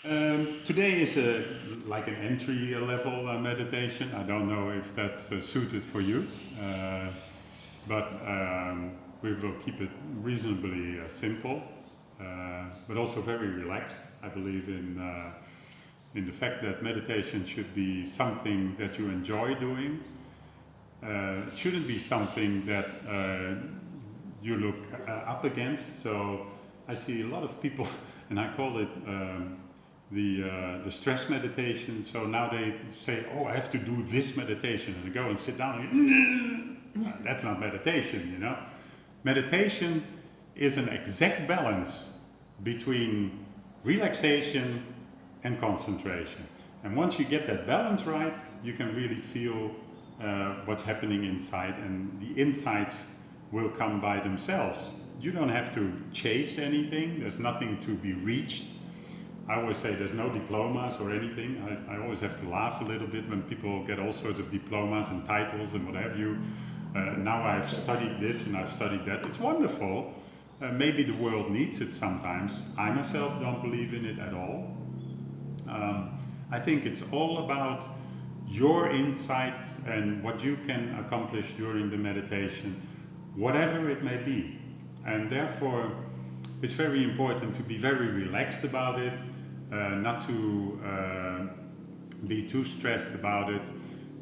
Today is like an entry level meditation. I don't know if that's suited for you, but we will keep it reasonably simple, but also very relaxed. I believe in the fact that meditation should be something that you enjoy doing. It shouldn't be something that you look up against. So I see a lot of people, and I call it the stress meditation. So now they say, oh, I have to do this meditation, and they go and sit down and that's not meditation, you know. Meditation is an exact balance between relaxation and concentration. And once you get that balance right, you can really feel what's happening inside, and the insights will come by themselves. You don't have to chase anything, there's nothing to be reached. I always say there's no diplomas or anything. I always have to laugh a little bit when people get all sorts of diplomas and titles and what have you. Now I've studied this and I've studied that. It's wonderful. Maybe the world needs it sometimes. I myself don't believe in it at all. I think it's all about your insights and what you can accomplish during the meditation, whatever it may be. And therefore, it's very important to be very relaxed about it, not to be too stressed about it.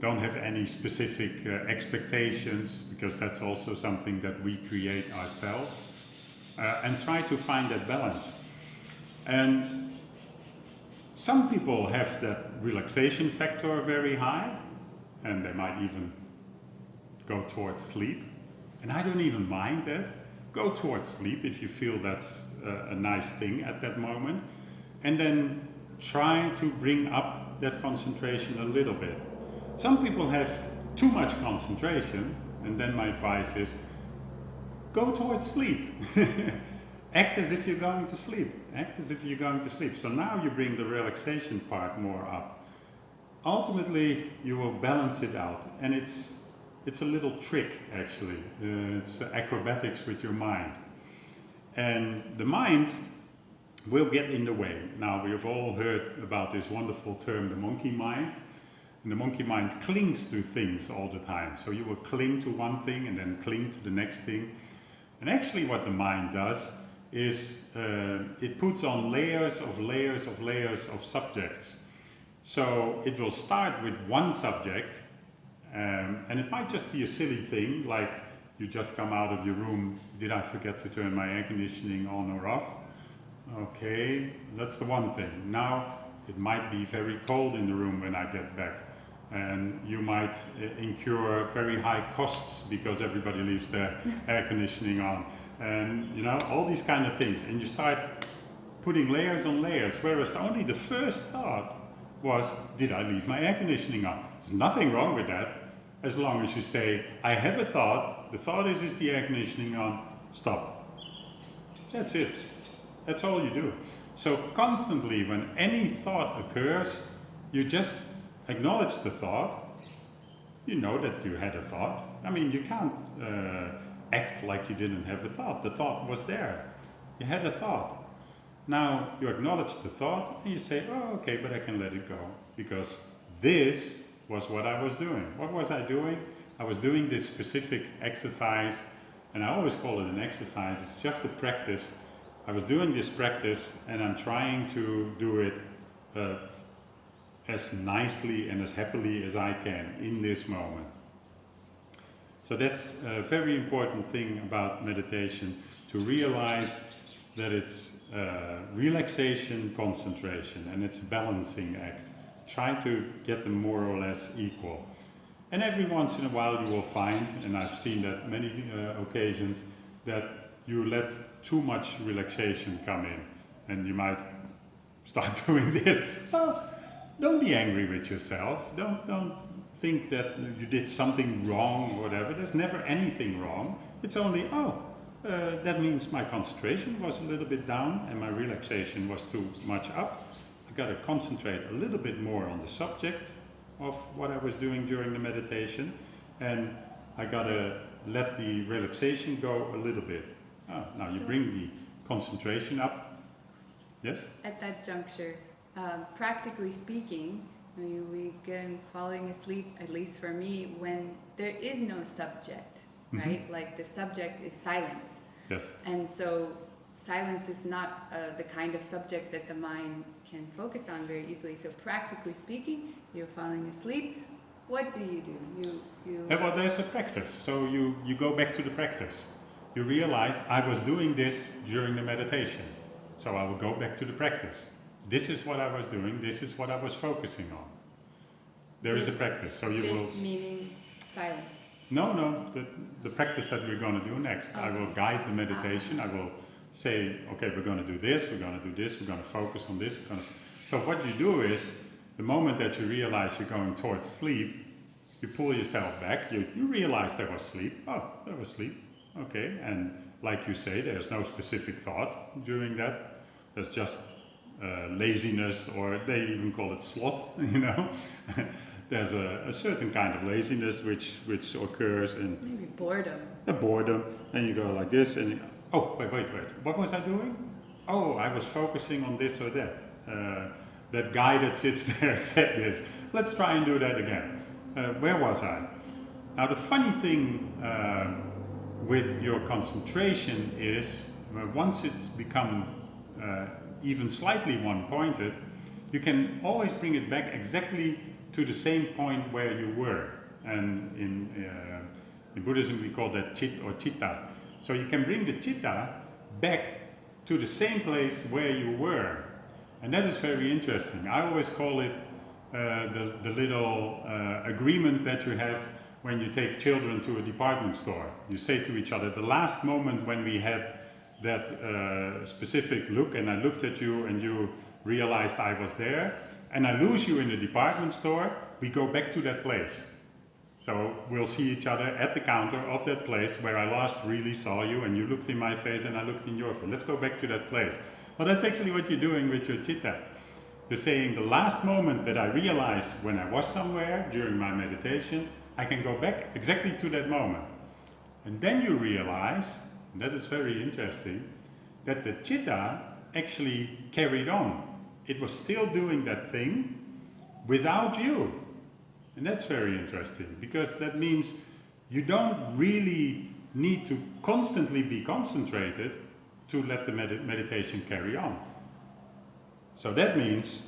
Don't have any specific expectations, because that's also something that we create ourselves. And try to find that balance. And some people have that relaxation factor very high, and they might even go towards sleep. And I don't even mind that. Go towards sleep if you feel that's a nice thing at that moment. And then try to bring up that concentration a little bit. Some people have too much concentration, and then my advice is, go towards sleep. Act as if you're going to sleep. Act as if you're going to sleep. So now you bring the relaxation part more up. Ultimately, you will balance it out. And it's a little trick, actually. It's acrobatics with your mind. And the mind will get in the way. Now, we have all heard about this wonderful term, the monkey mind. And the monkey mind clings to things all the time. So you will cling to one thing and then cling to the next thing. And actually what the mind does is it puts on layers of subjects. So it will start with one subject, and it might just be a silly thing, like you just come out of your room, did I forget to turn my air conditioning on or off? Okay, that's the one thing. Now it might be very cold in the room when I get back. And you might incur very high costs because everybody leaves their air conditioning on. And you know, all these kind of things. And you start putting layers on layers, whereas only the first thought was, did I leave my air conditioning on? There's nothing wrong with that, as long as you say, I have a thought, the thought is the air conditioning on, stop. That's it. That's all you do. So constantly, when any thought occurs, you just acknowledge the thought. You know that you had a thought. I mean, you can't act like you didn't have a thought. The thought was there. You had a thought. Now you acknowledge the thought and you say, oh, okay, but I can let it go, because this was what I was doing. What was I doing? I was doing this specific exercise, and I always call it an exercise. It's just a practice. I was doing this practice, and I'm trying to do it as nicely and as happily as I can in this moment. So that's a very important thing about meditation, to realize that it's relaxation, concentration, and it's a balancing act. Try to get them more or less equal. And every once in a while you will find, and I've seen that many occasions, that you let too much relaxation come in, and you might start doing this. Well, don't be angry with yourself. Don't think that you did something wrong or whatever. There's never anything wrong. It's only, that means my concentration was a little bit down and my relaxation was too much up. I got to concentrate a little bit more on the subject of what I was doing during the meditation, and I got to let the relaxation go a little bit. Now you bring the concentration up. Yes? At that juncture, Practically speaking, we get falling asleep, at least for me, when there is no subject, right? Like the subject is silence. Yes. And so silence is not the kind of subject that the mind can focus on very easily. So practically speaking, you're falling asleep. What do? Well, there's a practice. So you go back to the practice. You realize I was doing this during the meditation. So I will go back to the practice. This is what I was doing. This is what I was focusing on. There is a practice. So you will. This meaning silence. No. The practice that we're going to do next. I will guide the meditation. I will say, okay, we're going to do this. We're going to do this. We're going to focus on this. So what you do is, the moment that you realize you're going towards sleep, you pull yourself back. You realize there was sleep. Oh, there was sleep. Okay, and like you say, there's no specific thought during that. There's just laziness, or they even call it sloth, you know. There's a certain kind of laziness which occurs in... Maybe boredom. The boredom, and you go like this, and oh, wait, what was I doing? Oh, I was focusing on this or that. That guy that sits there said this. Let's try and do that again. Where was I? Now the funny thing with your concentration is, once it's become even slightly one-pointed, you can always bring it back exactly to the same point where you were. And in Buddhism we call that chit or chitta. So you can bring the chitta back to the same place where you were. And that is very interesting. I always call it the little agreement that you have when you take children to a department store. You say to each other, the last moment when we had that specific look, and I looked at you and you realized I was there, and I lose you in the department store, we go back to that place. So we'll see each other at the counter of that place where I last really saw you, and you looked in my face and I looked in your face. Let's go back to that place. Well, that's actually what you're doing with your chitta. You're saying the last moment that I realized when I was somewhere during my meditation, I can go back exactly to that moment. And then you realize, and that is very interesting, that the chitta actually carried on. It was still doing that thing without you. And that's very interesting, because that means you don't really need to constantly be concentrated to let the meditation carry on. So that means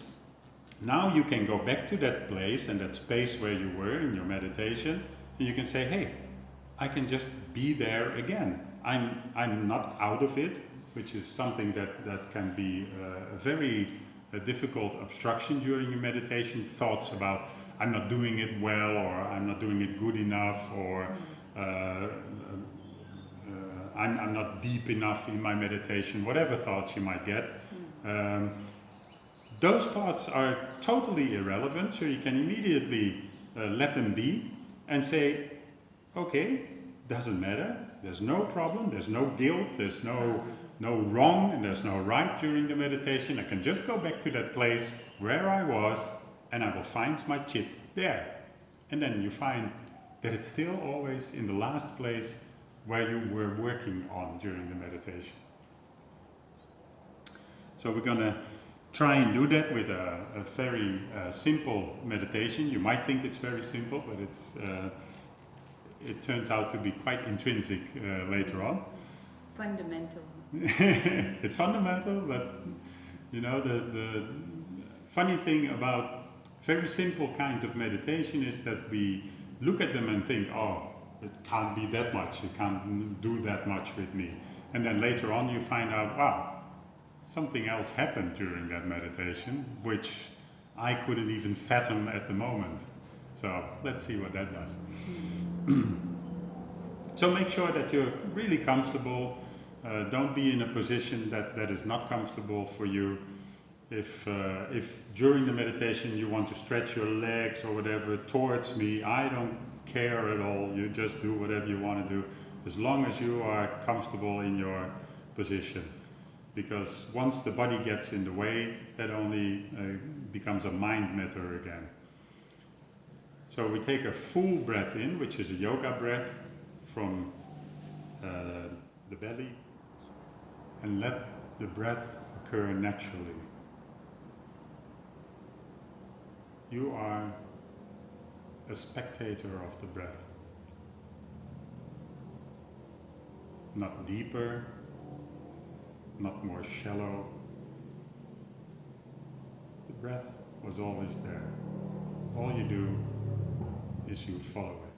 now you can go back to that place and that space where you were in your meditation, and you can say, hey, I can just be there again. I'm not out of it, which is something that can be a very difficult obstruction during your meditation. Thoughts about, I'm not doing it well, or I'm not doing it good enough, or I'm not deep enough in my meditation, whatever thoughts you might get. Those thoughts are totally irrelevant, so you can immediately let them be and say, okay, doesn't matter, there's no problem, there's no guilt, there's no wrong and there's no right during the meditation. I can just go back to that place where I was, and I will find my chit there. And then you find that it's still always in the last place where you were working on during the meditation. So we're going to try and do that with a very simple meditation. You might think it's very simple, but it turns out to be quite intrinsic later on. Fundamental. It's fundamental, but you know, the funny thing about very simple kinds of meditation is that we look at them and think, oh, it can't be that much, it can't do that much with me. And then later on you find out, wow, something else happened during that meditation, which I couldn't even fathom at the moment. So let's see what that does. So make sure that you're really comfortable. Don't be in a position that is not comfortable for you. If during the meditation you want to stretch your legs or whatever towards me, I don't care at all. You just do whatever you want to do, as long as you are comfortable in your position. Because once the body gets in the way, that only becomes a mind matter again. So we take a full breath in, which is a yoga breath, from the belly, and let the breath occur naturally. You are a spectator of the breath. Not deeper, not more shallow. The breath was always there. All you do is you follow it.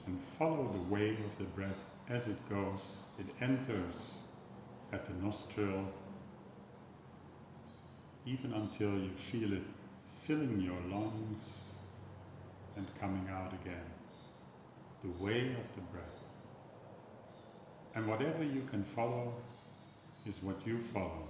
And follow the way of the breath as it goes. It enters at the nostril, even until you feel it filling your lungs and coming out again. The way of the breath. And whatever you can follow is what you follow.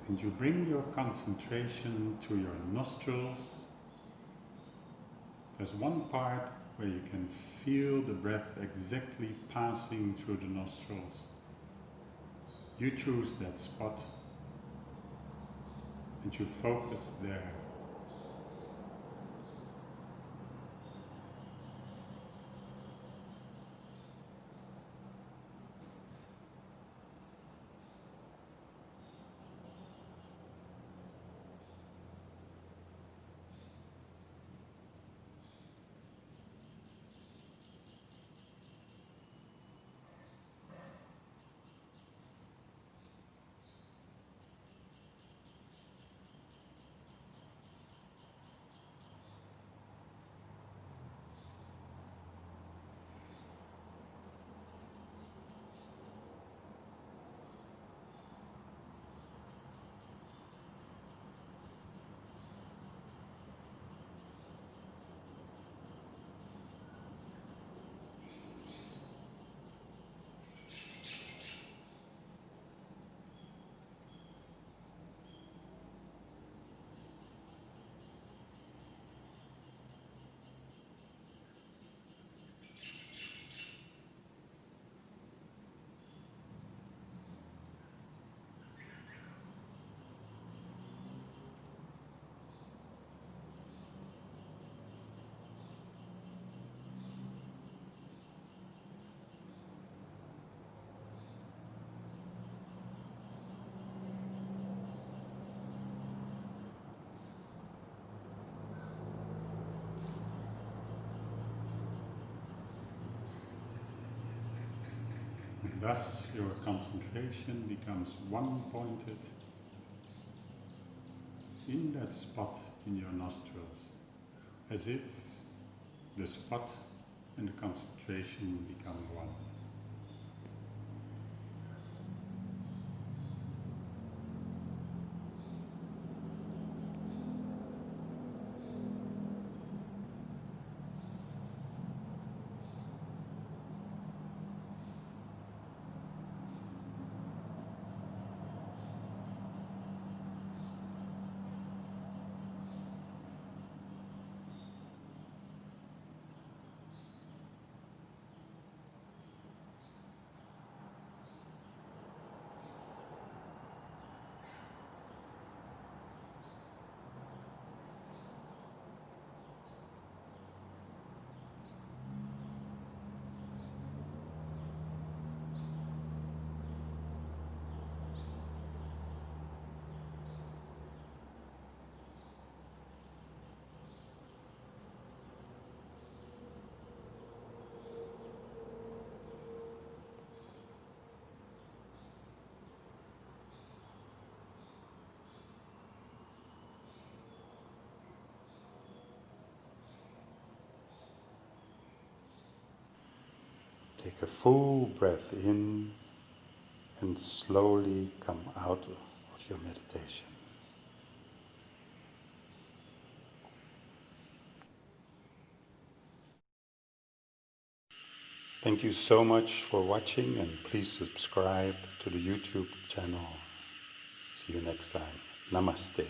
And you bring your concentration to your nostrils. There's one part where you can feel the breath exactly passing through the nostrils. You choose that spot and you focus there. thus your concentration becomes one-pointed in that spot in your nostrils, as if the spot and the concentration become one. Take a full breath in and slowly come out of your meditation. Thank you so much for watching, and please subscribe to the YouTube channel. See you next time. Namaste.